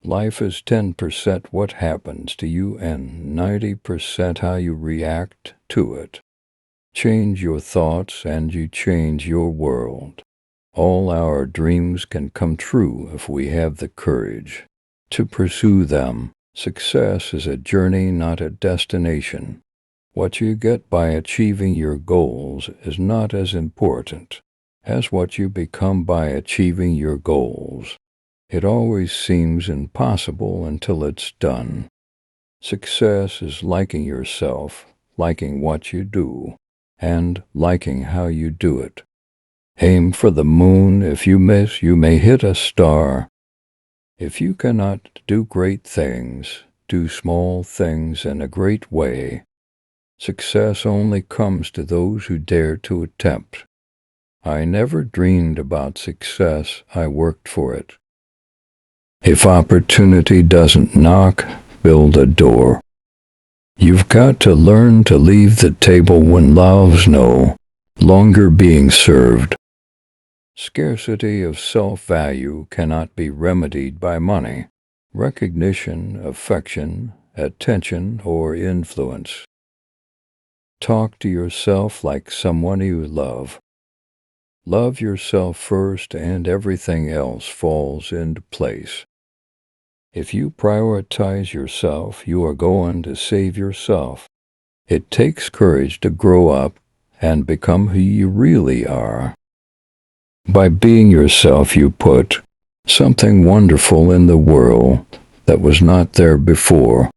Life is 10% what happens to you and 90% how you react to it. Change your thoughts and you change your world. All our dreams can come true if we have the courage to pursue them. Success is a journey, not a destination. What you get by achieving your goals is not as important as what you become by achieving your goals. It always seems impossible until it's done. Success is liking yourself, liking what you do, and liking how you do it. Aim for the moon. If you miss, you may hit a star. If you cannot do great things, do small things in a great way. Success only comes to those who dare to attempt. I never dreamed about success, I worked for it. If opportunity doesn't knock, build a door. You've got to learn to leave the table when love's no longer being served. Scarcity of self-value cannot be remedied by money, recognition, affection, attention, or influence. Talk to yourself like someone you love. Love yourself first and everything else falls into place. If you prioritize yourself, you are going to save yourself. It takes courage to grow up and become who you really are. By being yourself, you put something wonderful in the world that was not there before.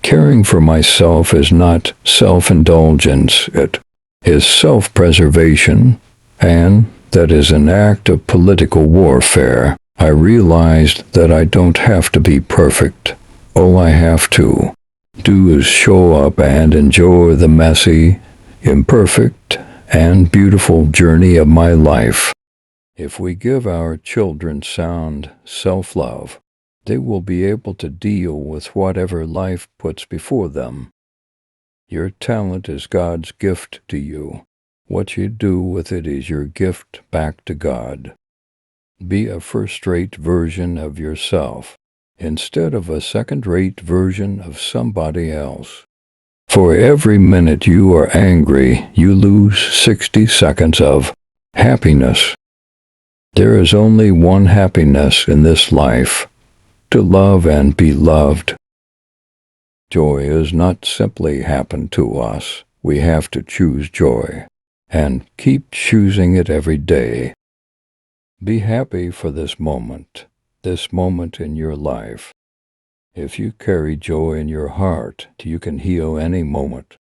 Caring for myself is not self-indulgence, it is self-preservation, and that is an act of political warfare. I realized that I don't have to be perfect. All I have to do is show up and enjoy the messy, imperfect, and beautiful journey of my life. If we give our children sound self-love, they will be able to deal with whatever life puts before them. Your talent is God's gift to you. What you do with it is your gift back to God. Be a first-rate version of yourself, instead of a second-rate version of somebody else. For every minute you are angry, you lose 60 seconds of happiness. There is only one happiness in this life, to love and be loved. Joy is not simply happen to us. We have to choose joy, and keep choosing it every day. Be happy for this moment in your life. If you carry joy in your heart, you can heal any moment.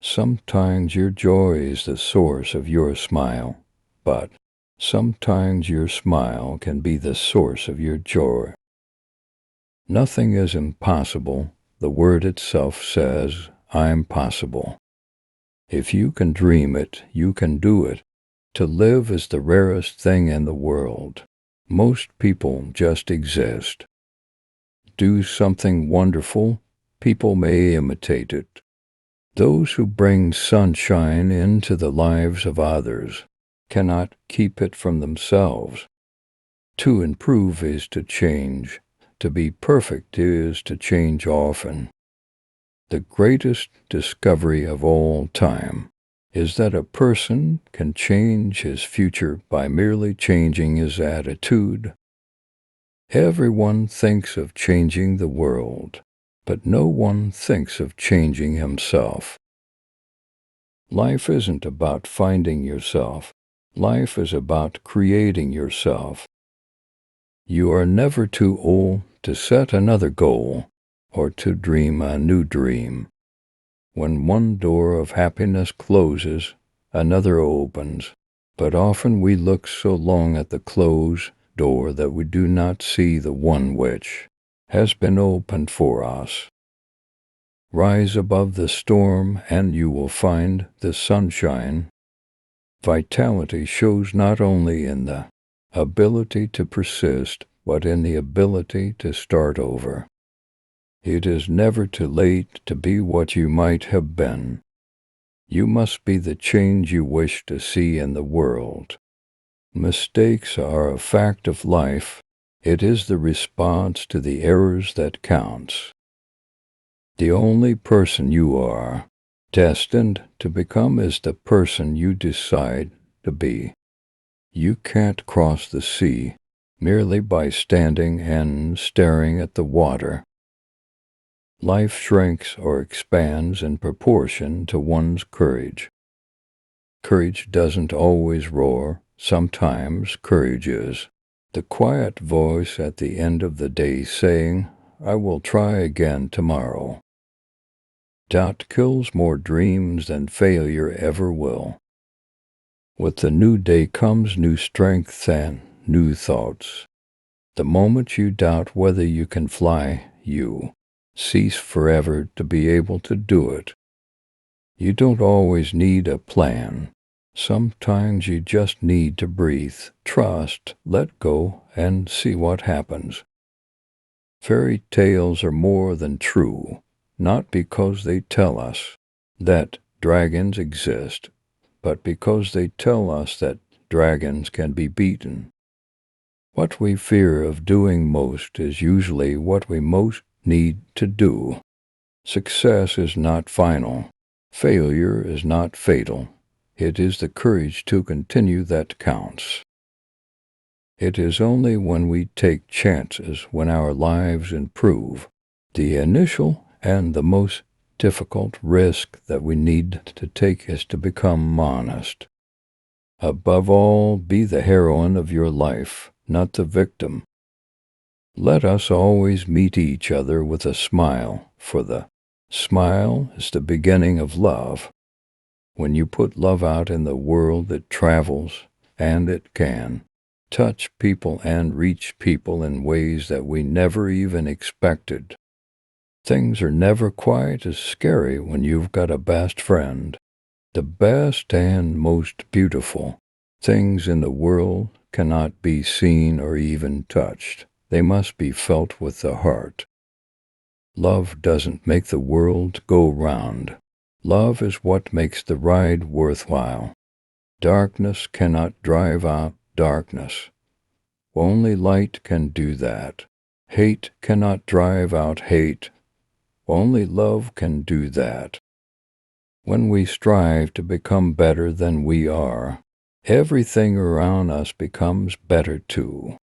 Sometimes your joy is the source of your smile, but sometimes your smile can be the source of your joy. Nothing is impossible. The word itself says, I'm possible. If you can dream it, you can do it. To live is the rarest thing in the world. Most people just exist. Do something wonderful, people may imitate it. Those who bring sunshine into the lives of others cannot keep it from themselves. To improve is to change. To be perfect is to change often. The greatest discovery of all time is that a person can change his future by merely changing his attitude. Everyone thinks of changing the world, but no one thinks of changing himself. Life isn't about finding yourself. Life is about creating yourself. You are never too old to set another goal or to dream a new dream. When one door of happiness closes, another opens, but often we look so long at the closed door that we do not see the one which has been opened for us. Rise above the storm and you will find the sunshine. Vitality shows not only in the ability to persist, but in the ability to start over. It is never too late to be what you might have been. You must be the change you wish to see in the world. Mistakes are a fact of life. It is the response to the errors that counts. The only person you are destined to become is the person you decide to be. You can't cross the sea merely by standing and staring at the water. Life shrinks or expands in proportion to one's courage. Courage doesn't always roar. Sometimes courage is the quiet voice at the end of the day saying, "I will try again tomorrow." Doubt kills more dreams than failure ever will. With the new day comes new strength and new thoughts. The moment you doubt whether you can fly, you cease forever to be able to do it. You don't always need a plan. Sometimes you just need to breathe, trust, let go, and see what happens. Fairy tales are more than true, not because they tell us that dragons exist, but because they tell us that dragons can be beaten. What we fear of doing most is usually what we most need to do. Success is not final. Failure is not fatal. It is the courage to continue that counts. It is only when we take chances when our lives improve. The initial and the most difficult risk that we need to take is to become honest. Above all, be the heroine of your life, not the victim. Let us always meet each other with a smile, for the smile is the beginning of love. When you put love out in the world, it travels, and it can touch people and reach people in ways that we never even expected. Things are never quite as scary when you've got a best friend. The best and most beautiful things in the world cannot be seen or even touched. They must be felt with the heart. Love doesn't make the world go round. Love is what makes the ride worthwhile. Darkness cannot drive out darkness. Only light can do that. Hate cannot drive out hate. Only love can do that. When we strive to become better than we are, everything around us becomes better too.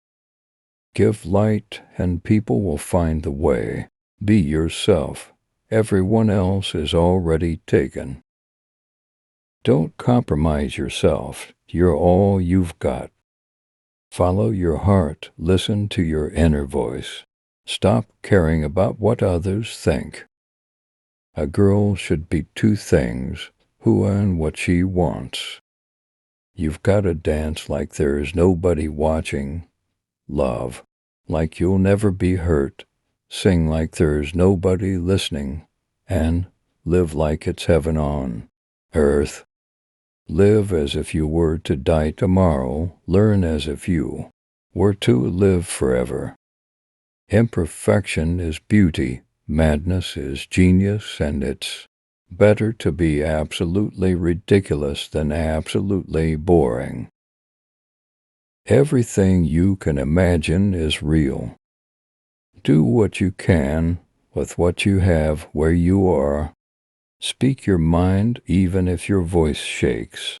Give light and people will find the way. Be yourself. Everyone else is already taken. Don't compromise yourself. You're all you've got. Follow your heart. Listen to your inner voice. Stop caring about what others think. A girl should be two things, who and what she wants. You've got to dance like there is nobody watching. Love, like you'll never be hurt. Sing like there is nobody listening. And live like it's heaven on earth. Live as if you were to die tomorrow. Learn as if you were to live forever. Imperfection is beauty. Madness is genius, and it's better to be absolutely ridiculous than absolutely boring. Everything you can imagine is real. Do what you can with what you have where you are. Speak your mind even if your voice shakes.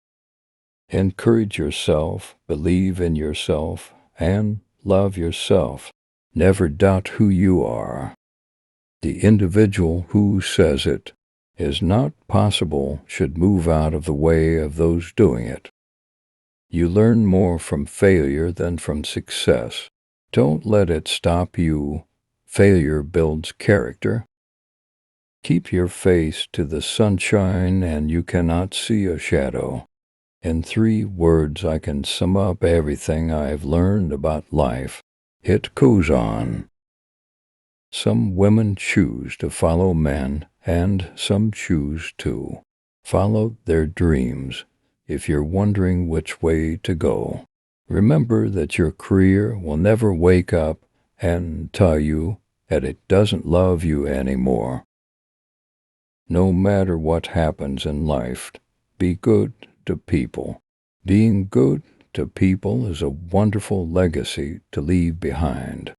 Encourage yourself, believe in yourself, and love yourself. Never doubt who you are. The individual who says it is not possible should move out of the way of those doing it. You learn more from failure than from success. Don't let it stop you. Failure builds character. Keep your face to the sunshine and you cannot see a shadow. In 3 words I can sum up everything I've learned about life. It goes on. Some women choose to follow men, and some choose to follow their dreams. If you're wondering which way to go, remember that your career will never wake up and tell you that it doesn't love you anymore. No matter what happens in life, be good to people. Being good to people is a wonderful legacy to leave behind.